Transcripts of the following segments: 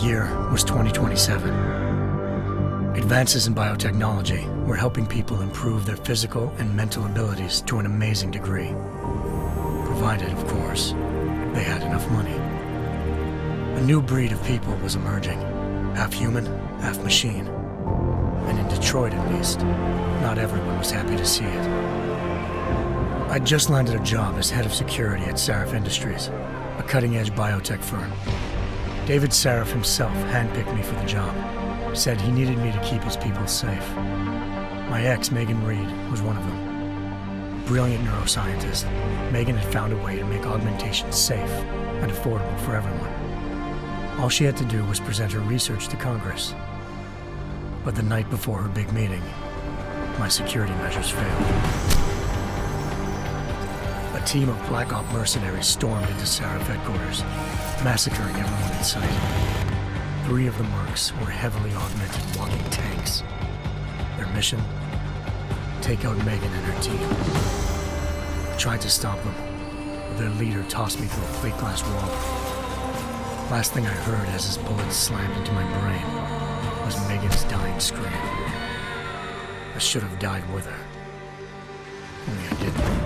year was 2027. Advances in biotechnology were helping people improve their physical and mental abilities to an amazing degree. Provided, of course, they had enough money. A new breed of people was emerging, half human, half machine. And in Detroit, at least, not everyone was happy to see it. I'd just landed a job as head of security at Sarif Industries, a cutting-edge biotech firm. David Sarif himself handpicked me for the job, said he needed me to keep his people safe. My ex, Megan Reed, was one of them. Brilliant neuroscientist, Megan had found a way to make augmentation safe and affordable for everyone. All she had to do was present her research to Congress. But the night before her big meeting, my security measures failed. A team of Black Op mercenaries stormed into Sarif headquarters, massacring everyone in sight. 3 of the mercs were heavily augmented walking tanks. Their mission? Take out Megan and her team. I tried to stop them, but their leader tossed me through a plate glass wall. Last thing I heard as his bullets slammed into my brain was Megan's dying scream. I should have died with her. Only I didn't.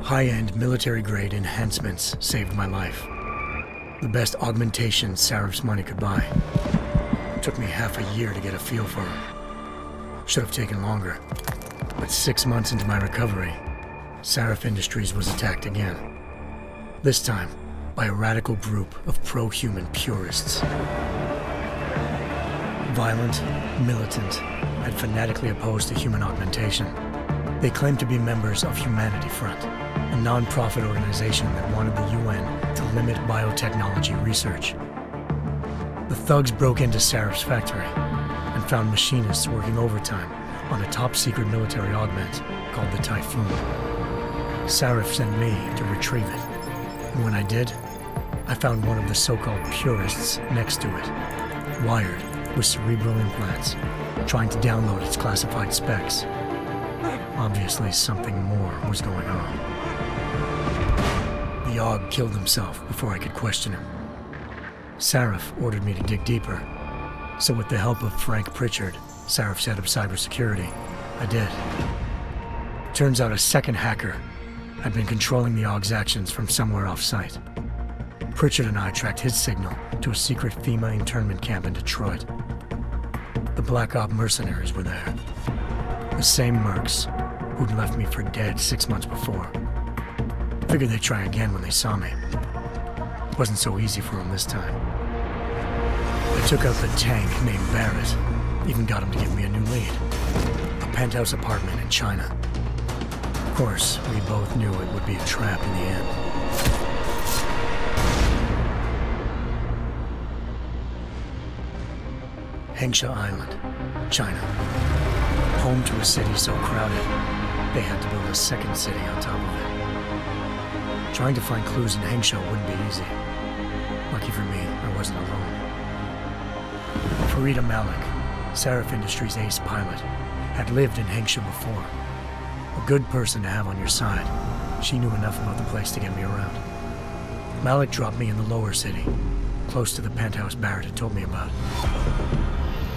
High-end military-grade enhancements saved my life. The best augmentation Sarif's money could buy. It took me half a year to get a feel for her. Should have taken longer. But 6 months into my recovery, Sarif Industries was attacked again. This time, by a radical group of pro-human purists. Violent, militant, and fanatically opposed to human augmentation. They claimed to be members of Humanity Front, a non-profit organization that wanted the UN to limit biotechnology research. The thugs broke into Sarif's factory and found machinists working overtime on a top-secret military augment called the Typhoon. Sarif sent me to retrieve it, and when I did, I found one of the so-called purists next to it, wired with cerebral implants, trying to download its classified specs. Obviously, something more was going on. The AUG killed himself before I could question him. Sarif ordered me to dig deeper, so with the help of Frank Pritchard, Sarif's head of cybersecurity, I did. Turns out a second hacker had been controlling the AUG's actions from somewhere off-site. Pritchard and I tracked his signal to a secret FEMA internment camp in Detroit. The Black Op mercenaries were there. The same mercs who'd left me for dead 6 months before. Figured they'd try again when they saw me. Wasn't so easy for them this time. I took out the tank named Barrett, even got him to give me a new lead. A penthouse apartment in China. Of course, we both knew it would be a trap in the end. Hengsha Island, China. Home to a city so crowded, they had to build a second city on top of it. Trying to find clues in Hengsha wouldn't be easy. Lucky for me, I wasn't alone. Farida Malik, Sarif Industries' ace pilot, had lived in Hengsha before. A good person to have on your side. She knew enough about the place to get me around. Malik dropped me in the lower city, close to the penthouse Barrett had told me about.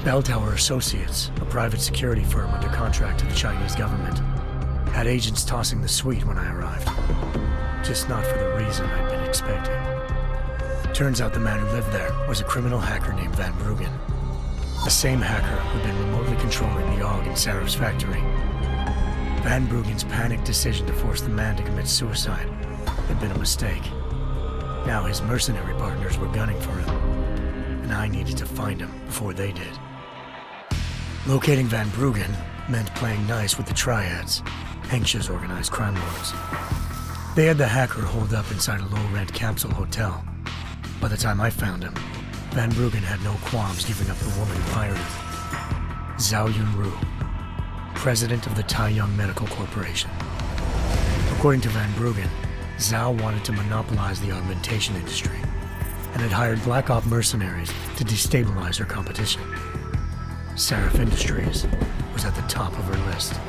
Bell Tower Associates, a private security firm under contract to the Chinese government, had agents tossing the suite when I arrived. Just not for the reason I'd been expecting. Turns out the man who lived there was a criminal hacker named Van Bruggen. The same hacker who'd been remotely controlling the AUG in Sarif's factory. Van Bruggen's panicked decision to force the man to commit suicide had been a mistake. Now his mercenary partners were gunning for him, and I needed to find him before they did. Locating Van Bruggen meant playing nice with the Triads, Hengsha's organized crime lords. They had the hacker holed up inside a low-rent capsule hotel. By the time I found him, Van Bruggen had no qualms giving up the woman who hired him. Zhao Yunru, president of the Taiyang Medical Corporation. According to Van Bruggen, Zhao wanted to monopolize the augmentation industry and had hired Black Op mercenaries to destabilize her competition. Sarif Industries was at the top of her list.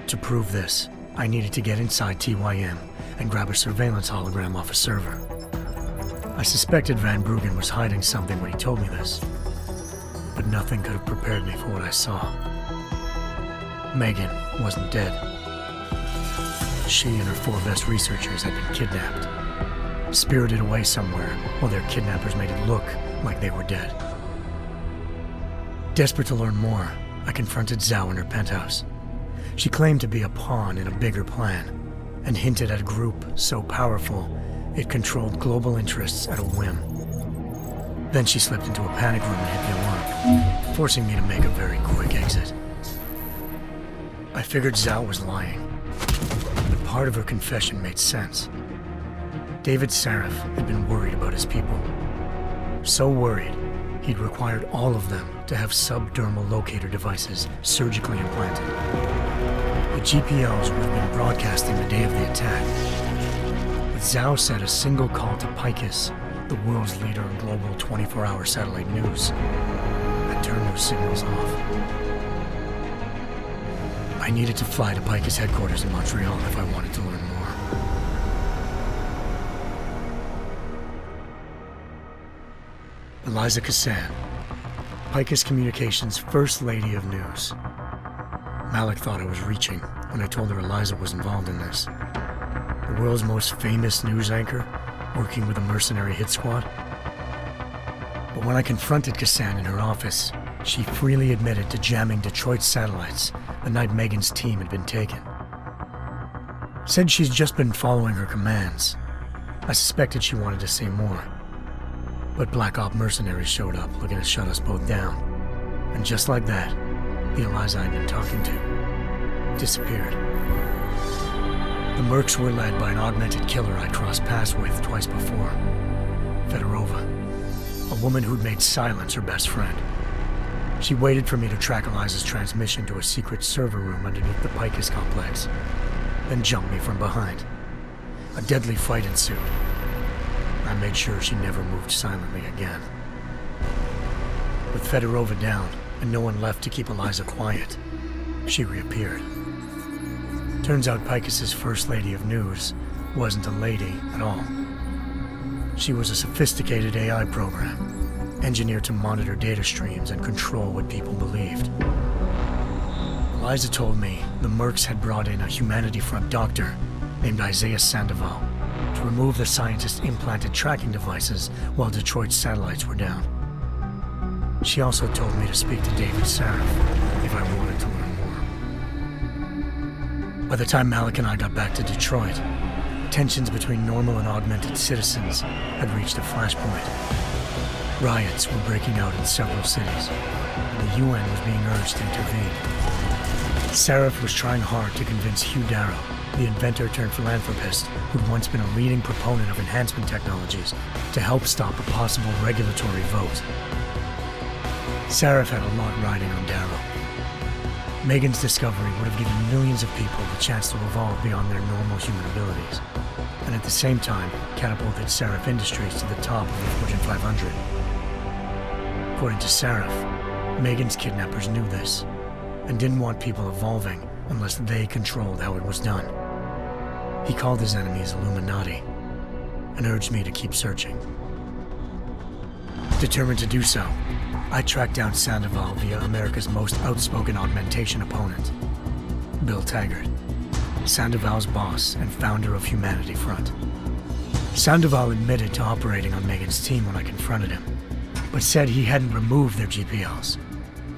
To prove this, I needed to get inside TYM and grab a surveillance hologram off a server. I suspected Van Bruggen was hiding something when he told me this, but nothing could have prepared me for what I saw. Megan wasn't dead. She and her 4 best researchers had been kidnapped, spirited away somewhere while their kidnappers made it look like they were dead. Desperate to learn more, I confronted Zhao in her penthouse. She claimed to be a pawn in a bigger plan, and hinted at a group so powerful it controlled global interests at a whim. Then she slipped into a panic room and hit the alarm, forcing me to make a very quick exit. I figured Zhao was lying, but part of her confession made sense. David Sarif had been worried about his people. So worried, he'd required all of them to have subdermal locator devices surgically implanted. The GPLs would have been broadcasting the day of the attack. But Zhao said a single call to Picus, the world's leader in global 24-hour satellite news, had turned those signals off. I needed to fly to Picus headquarters in Montreal if I wanted to learn more. Eliza Cassan, Picus Communications' First Lady of News. Malik thought I was reaching when I told her Eliza was involved in this. The world's most famous news anchor, working with a mercenary hit squad. But when I confronted Cassan in her office, she freely admitted to jamming Detroit's satellites the night Megan's team had been taken. Said she's just been following her commands. I suspected she wanted to say more. But Black Op mercenaries showed up looking to shut us both down. And just like that, the Eliza I'd been talking to disappeared. The Mercs were led by an augmented killer I'd crossed paths with twice before, Fedorova, a woman who'd made silence her best friend. She waited for me to track Eliza's transmission to a secret server room underneath the Picus complex, then jumped me from behind. A deadly fight ensued. I made sure she never moved silently again. With Fedorova down, and no one left to keep Eliza quiet, she reappeared. Turns out Picus's First Lady of News wasn't a lady at all. She was a sophisticated AI program, engineered to monitor data streams and control what people believed. Eliza told me the Mercs had brought in a Humanity Front doctor named Isaiah Sandoval to remove the scientist's implanted tracking devices while Detroit's satellites were down. She also told me to speak to David Sarif if I wanted to learn more. By the time Malik and I got back to Detroit, tensions between normal and augmented citizens had reached a flashpoint. Riots were breaking out in several cities, and the UN was being urged to intervene. Sarif was trying hard to convince Hugh Darrow, the inventor turned philanthropist who'd once been a leading proponent of enhancement technologies, to help stop a possible regulatory vote. Sarif had a lot riding on Darrow. Megan's discovery would have given millions of people the chance to evolve beyond their normal human abilities, and at the same time catapulted Sarif Industries to the top of the Fortune 500. According to Sarif, Megan's kidnappers knew this, and didn't want people evolving unless they controlled how it was done. He called his enemies Illuminati, and urged me to keep searching. Determined to do so, I tracked down Sandoval via America's most outspoken augmentation opponent, Bill Taggart, Sandoval's boss and founder of Humanity Front. Sandoval admitted to operating on Megan's team when I confronted him, but said he hadn't removed their GPLs.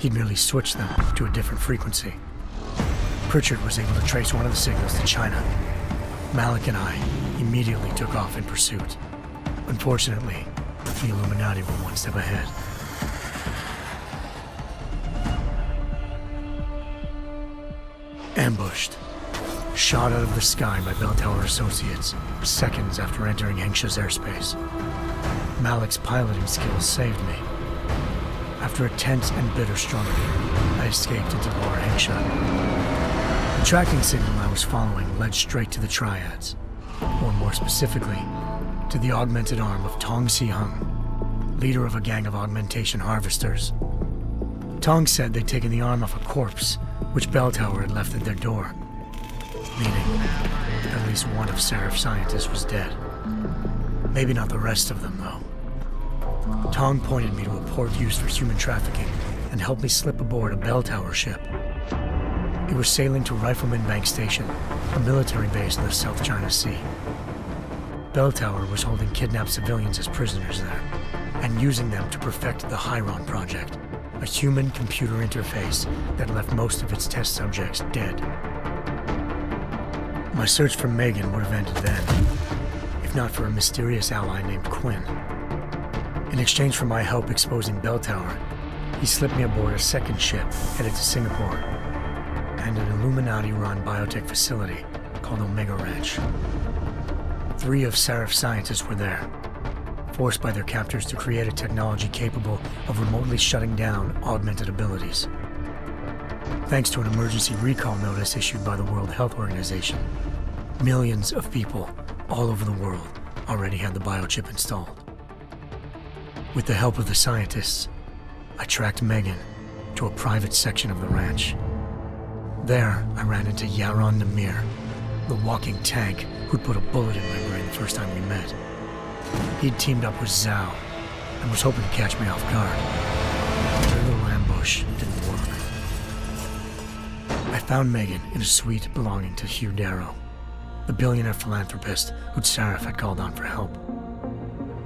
He'd merely switched them to a different frequency. Pritchard was able to trace one of the signals to China. Malik and I immediately took off in pursuit. Unfortunately, the Illuminati were one step ahead. Ambushed. Shot out of the sky by Bell Tower Associates, seconds after entering Hengsha's airspace. Malik's piloting skills saved me. After a tense and bitter struggle, I escaped into Lower Hengsha. The tracking signal I was following led straight to the Triads, or more specifically, to the augmented arm of Tong Si-hung, leader of a gang of augmentation harvesters. Tong said they'd taken the arm off a corpse, which Bell Tower had left at their door, meaning at least one of Sarif's scientists was dead. Maybe not the rest of them, though. Tong pointed me to a port used for human trafficking and helped me slip aboard a bell tower ship. It was sailing to Rifleman Bank Station, a military base in the South China Sea. Bell Tower was holding kidnapped civilians as prisoners there, and using them to perfect the Hyron Project, a human-computer interface that left most of its test subjects dead. My search for Megan would have ended then, if not for a mysterious ally named Quinn. In exchange for my help exposing Bell Tower, he slipped me aboard a second ship headed to Singapore, and an Illuminati-run biotech facility called Omega Ranch. 3 of Seraph's scientists were there, forced by their captors to create a technology capable of remotely shutting down augmented abilities. Thanks to an emergency recall notice issued by the World Health Organization, millions of people all over the world already had the biochip installed. With the help of the scientists, I tracked Megan to a private section of the ranch. There, I ran into Yaron Namir, the walking tank who'd put a bullet in my brain the first time we met. He'd teamed up with Zhao and was hoping to catch me off guard. Their little ambush didn't work. I found Megan in a suite belonging to Hugh Darrow, the billionaire philanthropist who'd Seraph had called on for help.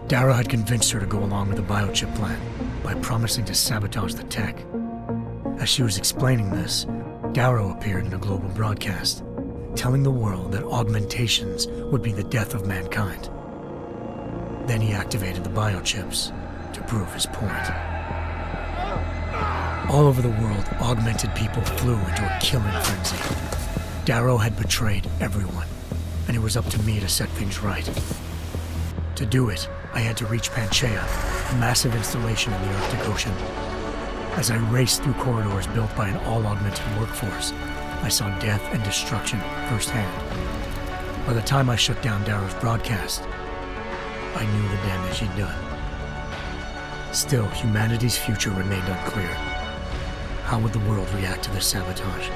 Darrow had convinced her to go along with the biochip plan by promising to sabotage the tech. As she was explaining this, Darrow appeared in a global broadcast, telling the world that augmentations would be the death of mankind. Then he activated the biochips to prove his point. All over the world, augmented people flew into a killing frenzy. Darrow had betrayed everyone, and it was up to me to set things right. To do it, I had to reach Panchaea, a massive installation in the Arctic Ocean. As I raced through corridors built by an all-augmented workforce, I saw death and destruction firsthand. By the time I shut down Darrow's broadcast, I knew the damage he'd done. Still, humanity's future remained unclear. How would the world react to this sabotage?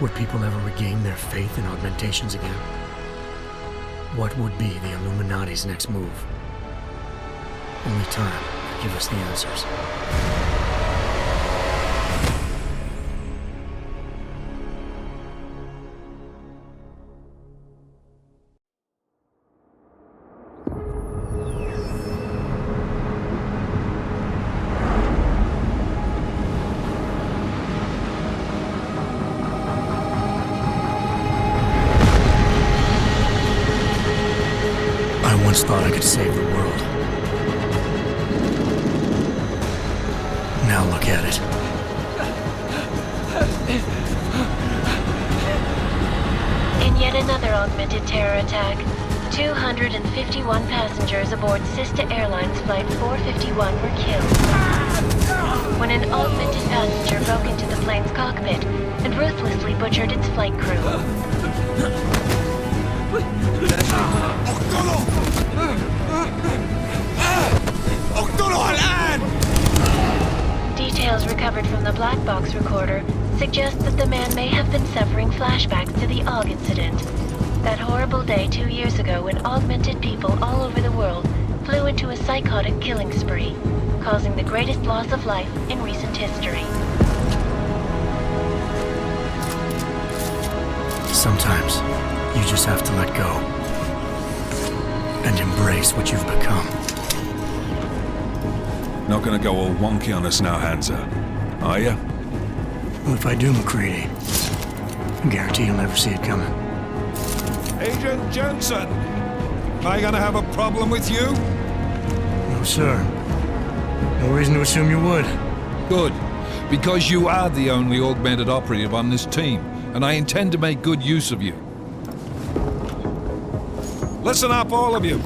Would people ever regain their faith in augmentations again? What would be the Illuminati's next move? Only time could give us the answers. I once thought I could save the world. Now look at it. In yet another augmented terror attack, 251 passengers aboard Sister Airlines Flight 451 were killed when an augmented passenger broke into the plane's cockpit and ruthlessly butchered its flight crew. Details recovered from the black box recorder suggest that the man may have been suffering flashbacks to the AUG incident. That horrible day 2 years ago when augmented people all over the world flew into a psychotic killing spree, causing the greatest loss of life in recent history. Sometimes, you just have to let go and embrace what you've become. Not gonna go all wonky on us now, Hansa, are you? Well, if I do, McCready, I guarantee you'll never see it coming. Agent Jensen! Am I gonna have a problem with you? No, sir. No reason to assume you would. Good, because you are the only augmented operative on this team, and I intend to make good use of you. Listen up, all of you.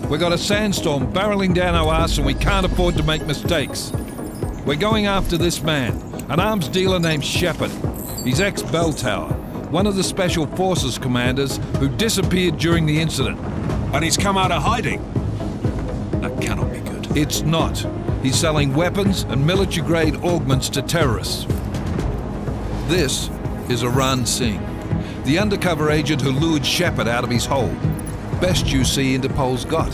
We've got a sandstorm barreling down our arse and we can't afford to make mistakes. We're going after this man, an arms dealer named Shepard. He's ex-Bell Tower, one of the Special Forces commanders who disappeared during the incident. And he's come out of hiding? That cannot be good. It's not. He's selling weapons and military-grade augments to terrorists. This is Aran Singh, the undercover agent who lured Shepard out of his hole. best UC Interpol's got.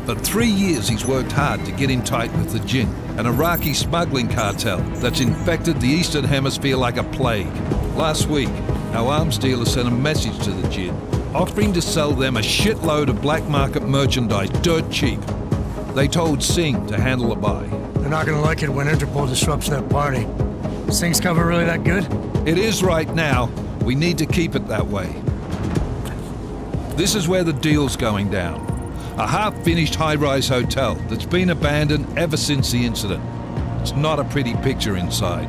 For 3 years he's worked hard to get in tight with the Jinn, an Iraqi smuggling cartel that's infected the Eastern Hemisphere like a plague. Last week, our arms dealer sent a message to the Jinn, offering to sell them a shitload of black market merchandise dirt cheap. They told Singh to handle the buy. They're not gonna like it when Interpol disrupts their party. Sing's cover really that good? It is right now. We need to keep it that way. This is where the deal's going down. A half-finished high-rise hotel that's been abandoned ever since the incident. It's not a pretty picture inside.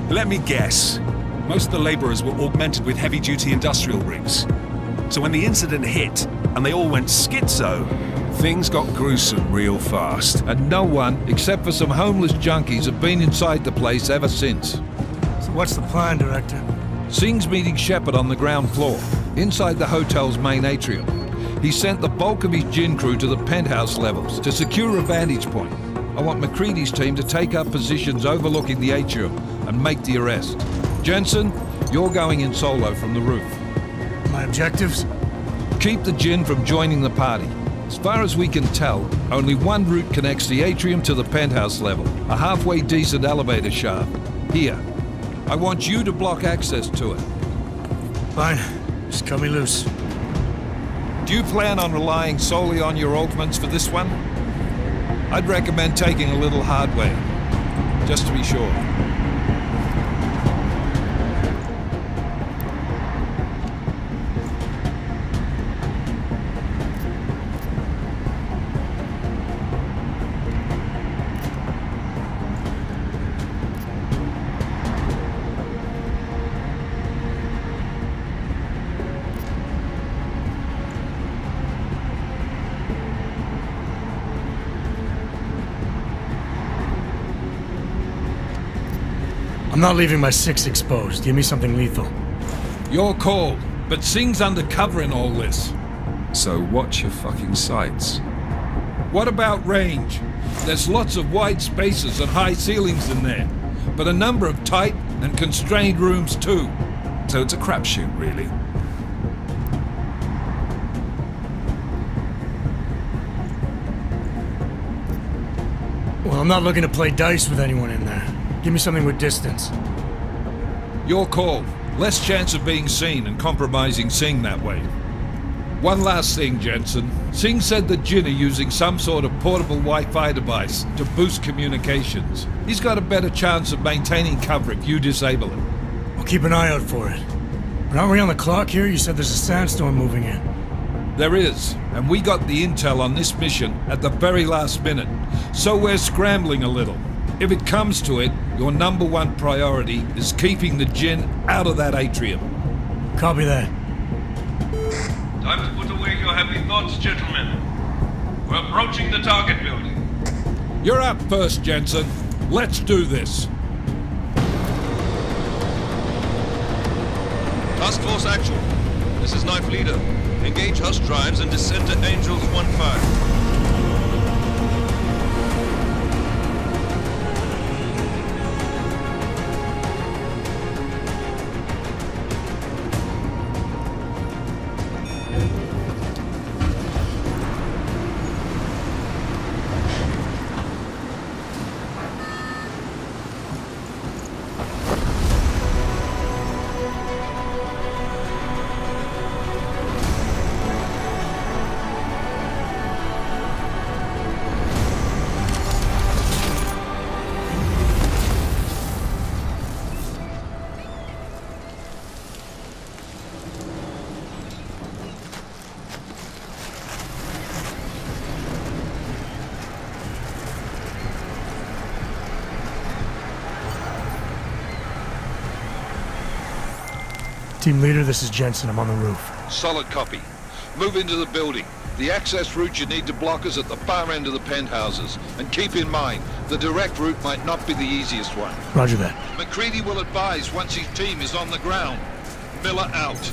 Let me guess. Most of the laborers were augmented with heavy-duty industrial rigs. So when the incident hit, and they all went schizo, things got gruesome real fast. And no one, except for some homeless junkies, have been inside the place ever since. So what's the plan, Director? Singh's meeting Shepard on the ground floor, inside the hotel's main atrium. He sent the bulk of his Jinn crew to the penthouse levels to secure a vantage point. I want McCready's team to take up positions overlooking the atrium and make the arrest. Jensen, you're going in solo from the roof. My objectives? Keep the Jinn from joining the party. As far as we can tell, only one route connects the atrium to the penthouse level, a halfway decent elevator shaft. Here. I want you to block access to it. Fine. Just cut me loose. Do you plan on relying solely on your augments for this one? I'd recommend taking a little hardware, just to be sure. I'm not leaving my 6 exposed. Give me something lethal. Your call, but Singh's undercover in all this. So watch your fucking sights. What about range? There's lots of wide spaces and high ceilings in there, but a number of tight and constrained rooms too. So it's a crapshoot, really. Well, I'm not looking to play dice with anyone in there. Give me something with distance. Your call. Less chance of being seen and compromising Singh that way. One last thing, Jensen. Singh said the Jinn are using some sort of portable Wi-Fi device to boost communications. He's got a better chance of maintaining cover if you disable it. I'll keep an eye out for it. But aren't we on the clock here? You said there's a sandstorm moving in. There is, and we got the intel on this mission at the very last minute, so we're scrambling a little. If it comes to it, your number one priority is keeping the Jinn out of that atrium. Copy that. Time to put away your heavy thoughts, gentlemen. We're approaching the target building. You're up first, Jensen. Let's do this. Task Force Actual. This is Knife Leader. Engage Hush drives and descend to Angels 1-5. Team leader, this is Jensen. I'm on the roof. Solid copy. Move into the building. The access route you need to block is at the far end of the penthouses. And keep in mind, the direct route might not be the easiest one. Roger that. McCready will advise once his team is on the ground. Miller out.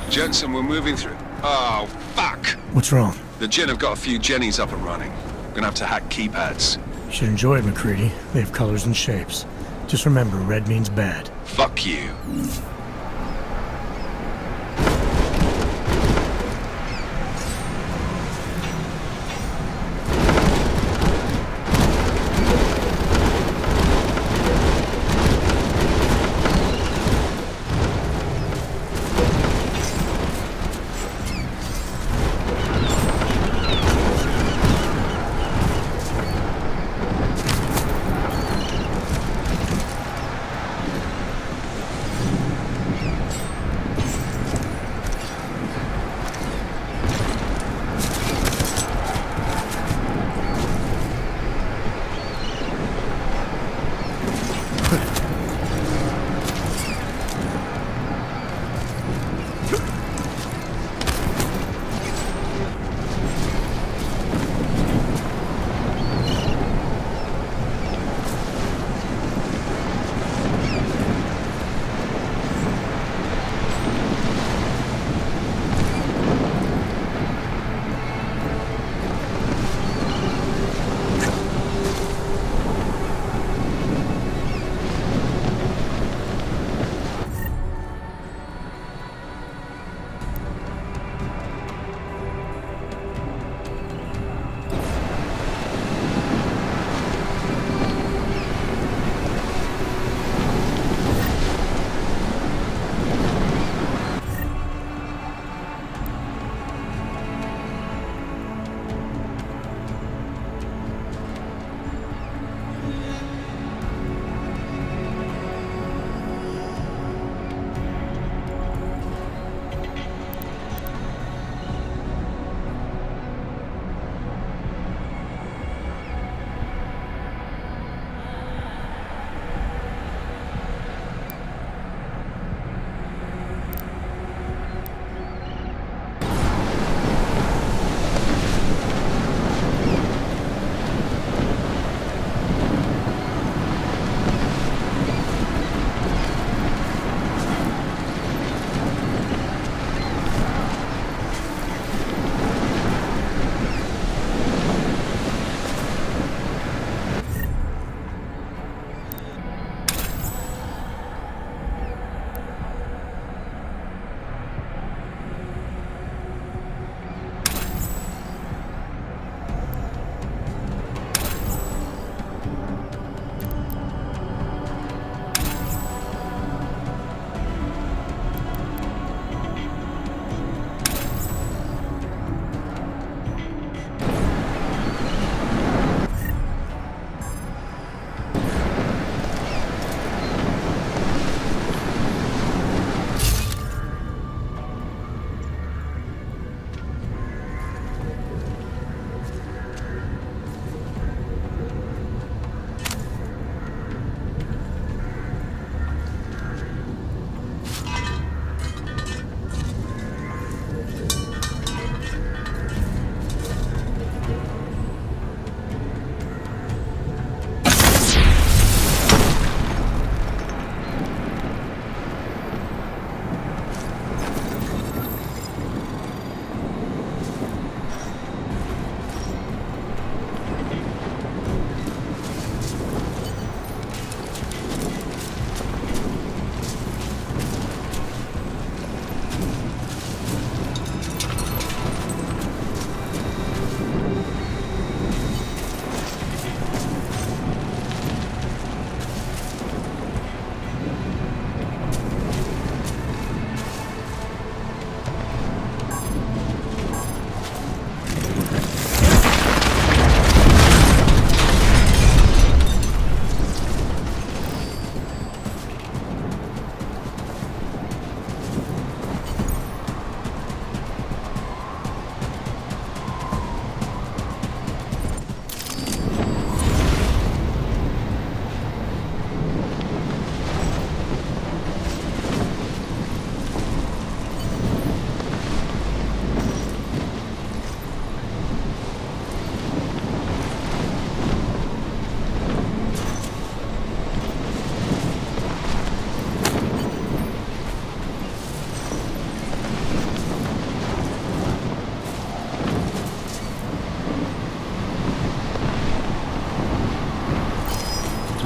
Jensen, we're moving through. Oh, fuck! What's wrong? The Gin have got a few Jennies up and running. Gonna have to hack keypads. You should enjoy it, McCready. They have colors and shapes. Just remember, red means bad. Fuck you.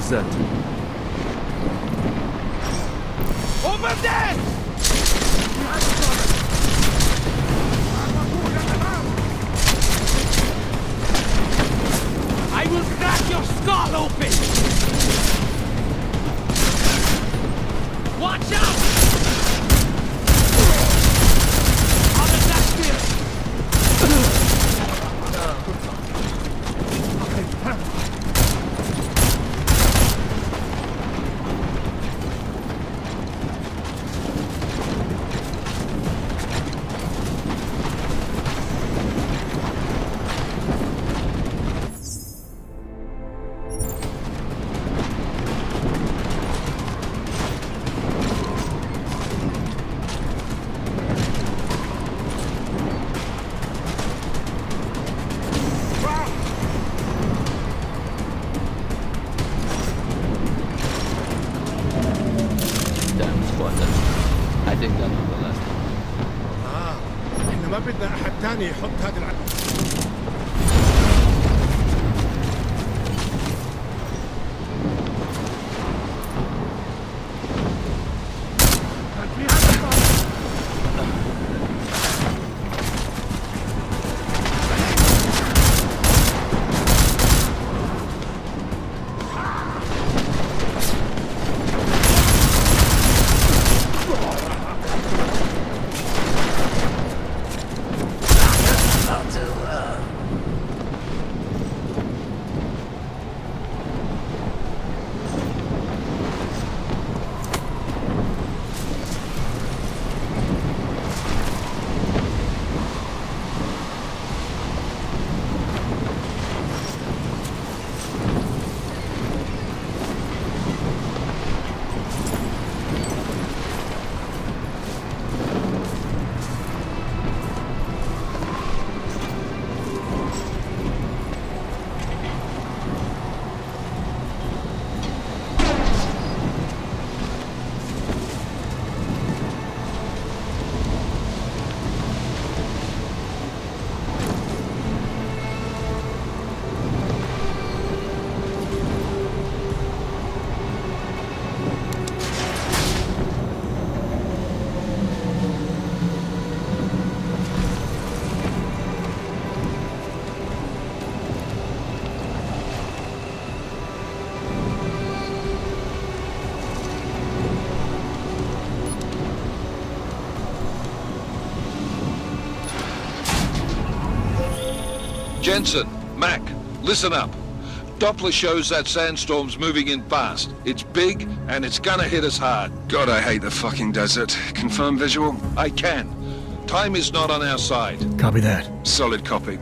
بالذات. Over there! I will crack your skull open! Watch out! I'll attack here! Damn squatter. I think that was the last one. احنا ما بدنا احد تاني يحط هذه Jensen, Mac, listen up. Doppler shows that sandstorm's moving in fast. It's big, and it's gonna hit us hard. God, I hate the fucking desert. Confirm visual? I can. Time is not on our side. Copy that. Solid copy.